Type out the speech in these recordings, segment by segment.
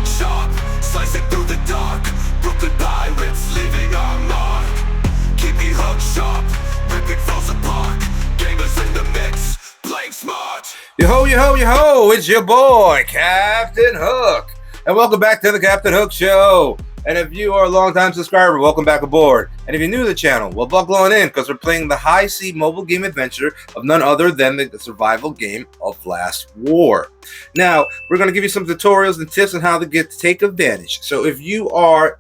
hook sharp, slicing through the dark. Brooklyn pirates leaving our mark. Keep me hook sharp, ripping foes apart. Gamers in the mix, playing smart. Yo ho, yo ho, yo ho, it's your boy, Captain Hook. And welcome back to the Captain H00K Show. And if you are a long-time subscriber, welcome back aboard. And if you're new to the channel, well, buckle on in, because we're playing the high sea mobile game adventure of none other than the survival game of Last War. Now, we're going to give you some tutorials and tips on how to take advantage. So if you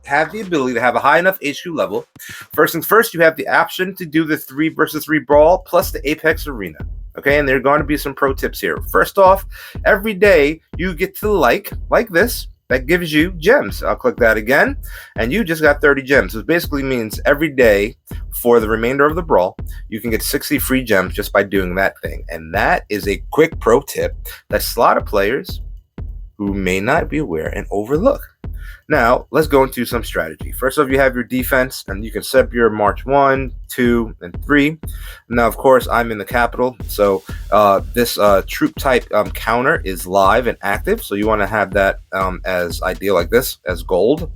have the ability to have a high enough HQ level, first things first, you have the option to do the 3 versus 3 brawl plus the Apex Arena. Okay, and there are going to be some pro tips here. First off, every day you get to like this. That gives you gems. I'll click that again, and you just got 30 gems. So it basically means every day for the remainder of the brawl, you can get 60 free gems just by doing that thing. And that is a quick pro tip that a lot of players who may not be aware and overlook. Now, let's go into some strategy. First off, you have your defense, and you can set up your March 1, 2, and 3. Now, of course, I'm in the capital, so this troop type counter is live and active, so you want to have that as ideal like this, as gold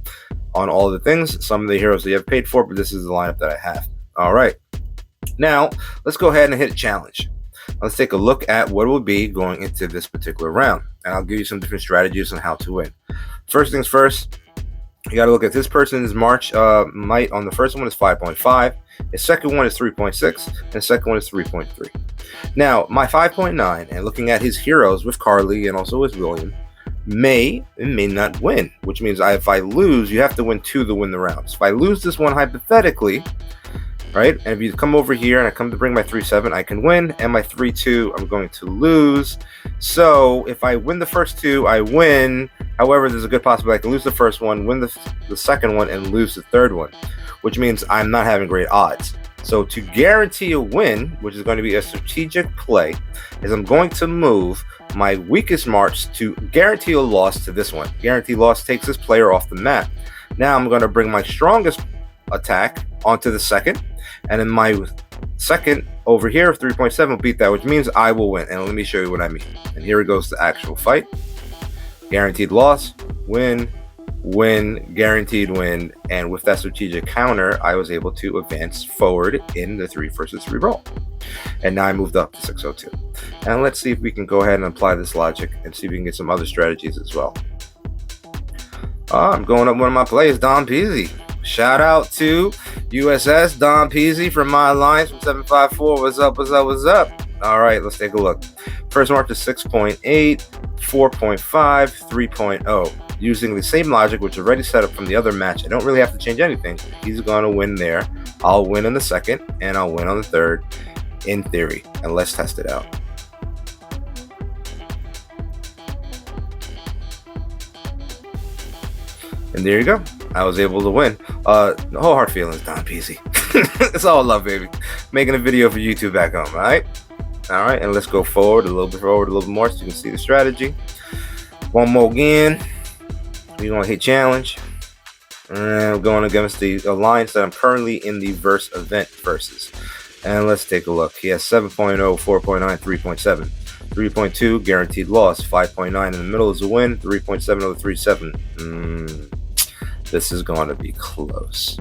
on all of the things. Some of the heroes that you have paid for, but this is the lineup that I have. All right. Now, let's go ahead and hit challenge. Let's take a look at what it will be going into this particular round, and I'll give you some different strategies on how to win. First things first, you got to look at this person's March might. On the first one is 5.5, the second one is 3.6, and the second one is 3.3. Now, my 5.9, and looking at his heroes with Carly and also with William, may and may not win, which means if I lose, you have to win 2 to win the rounds. If I lose this one hypothetically, right, and if you come over here and I come to bring my 3.7, I can win, and my 3.2, I'm going to lose. So if I win the first 2, I win. However, there's a good possibility I can lose the first one, win the second one, and lose the third one, which means I'm not having great odds. So to guarantee a win, which is going to be a strategic play, is I'm going to move my weakest march to guarantee a loss to this one. Guarantee loss takes this player off the map. Now I'm going to bring my strongest attack onto the second, and then my second over here, 3.7, will beat that, which means I will win. And let me show you what I mean. And here it goes, the actual fight. Guaranteed loss, win, win, guaranteed win. And with that strategic counter, I was able to advance forward in the 3 versus 3 brawl. And now I moved up to 602. And let's see if we can go ahead and apply this logic and see if we can get some other strategies as well. I'm going up one of my players, Don Peasy. Shout out to USS Don Peasy from my alliance from 754. What's up, what's up, what's up? All right, let's take a look. First mark is 6.8, 4.5, 3.0. Using the same logic, which is already set up from the other match. I don't really have to change anything. He's going to win there. I'll win on the second, and I'll win on the third, in theory. And let's test it out. And there you go. I was able to win. No hard feelings, Don Peasy. It's all love, baby. Making a video for YouTube back home, all right? All right, and let's go forward a little bit more so you can see the strategy. One more again. We're going to hit challenge. And we're going against the alliance that I'm currently in the verse event versus. And let's take a look. He has 7.0, 4.9, 3.7. 3.2, guaranteed loss. 5.9 in the middle is a win. 3.7 over 3.7. This is going to be close.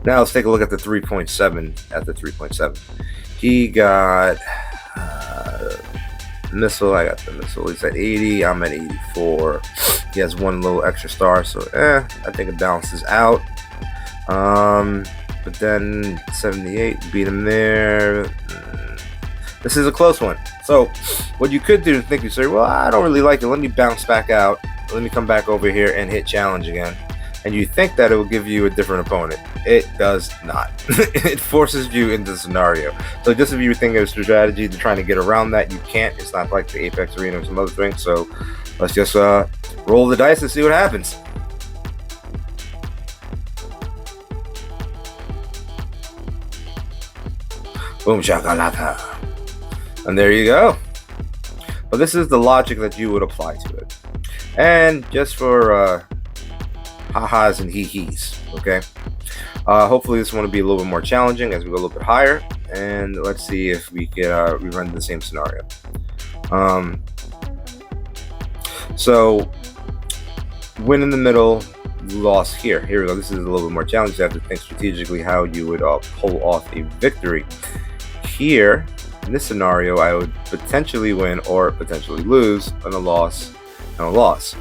Now let's take a look at the 3.7. At the 3.7, he got missile. I got the missile. He's at 80. I'm at 84. He has one little extra star, so I think it balances out. But then 78, beat him there. This is a close one. So what you could do is think, you say, well, I don't really like it. Let me bounce back out. Let me come back over here and hit challenge again. And you think that it will give you a different opponent. It does not. It forces you into the scenario. So just if you were thinking of a strategy to trying to get around that, you can't. It's not like the Apex Arena or some other thing. So let's just roll the dice and see what happens. Boom shakalaka. And there you go. But this is the logic that you would apply to it. And just for ha-has and hee-hees, okay? Hopefully this one will be a little bit more challenging as we go a little bit higher. And let's see if we can rerun the same scenario. So win in the middle, loss here. Here we go. This is a little bit more challenging. You have to think strategically how you would pull off a victory. Here, in this scenario, I would potentially win or potentially lose, and a loss, and a loss,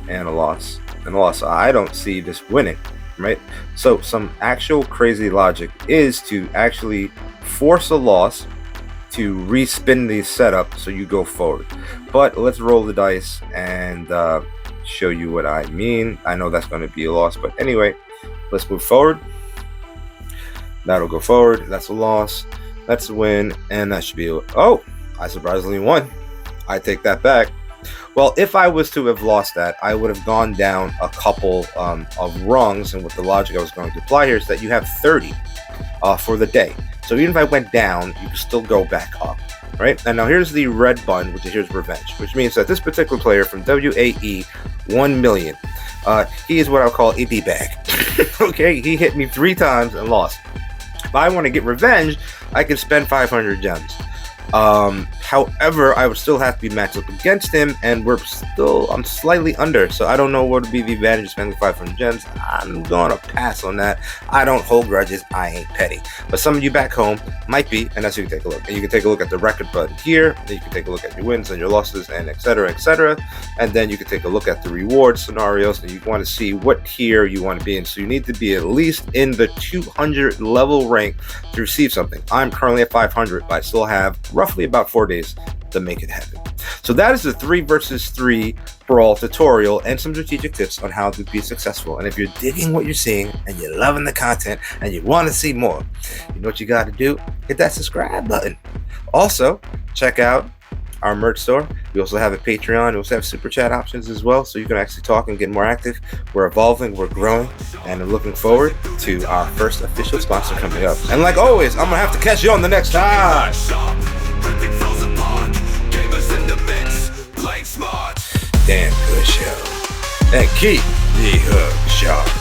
and a loss, and a loss. I don't see this winning, right? So some actual crazy logic is to actually force a loss to respin the setup so you go forward. But let's roll the dice and show you what I mean. I know that's going to be a loss, but anyway, let's move forward. That'll go forward. That's a loss. That's a win, and that should be oh, I surprisingly won. I take that back. Well, if I was to have lost that, I would have gone down a couple of rungs, and with the logic I was going to apply here is that you have 30 for the day. So even if I went down, you can still go back up, right? And now here's the red button, which is here's revenge, which means that this particular player from WAE 1 million, he is what I'll call a D-bag. Okay, he hit me 3 times and lost. If I want to get revenge, I can spend 500 gems. However, I would still have to be matched up against him, and I'm slightly under, so I don't know what would be the advantage of spending 500 gems. I'm gonna pass on that. I don't hold grudges. I ain't petty. But some of you back home might be, and that's how you can take a look. And you can take a look at the record button here. Then you can take a look at your wins and your losses, and etc., etc. And then you can take a look at the reward scenarios, and you want to see what tier you want to be in. So you need to be at least in the 200 level rank to receive something. I'm currently at 500, but I still have roughly about 4 days to make it happen. So that is the 3 versus 3 brawl tutorial and some strategic tips on how to be successful. And if you're digging what you're seeing and you're loving the content and you want to see more, you know what you got to do? Hit that subscribe button. Also, check out our merch store. We also have a Patreon. We also have super chat options as well, so you can actually talk and get more active. We're evolving, we're growing, and I'm looking forward to our first official sponsor coming up. And like always, I'm gonna have to catch you on the next time. Damn good show. And keep the hook sharp.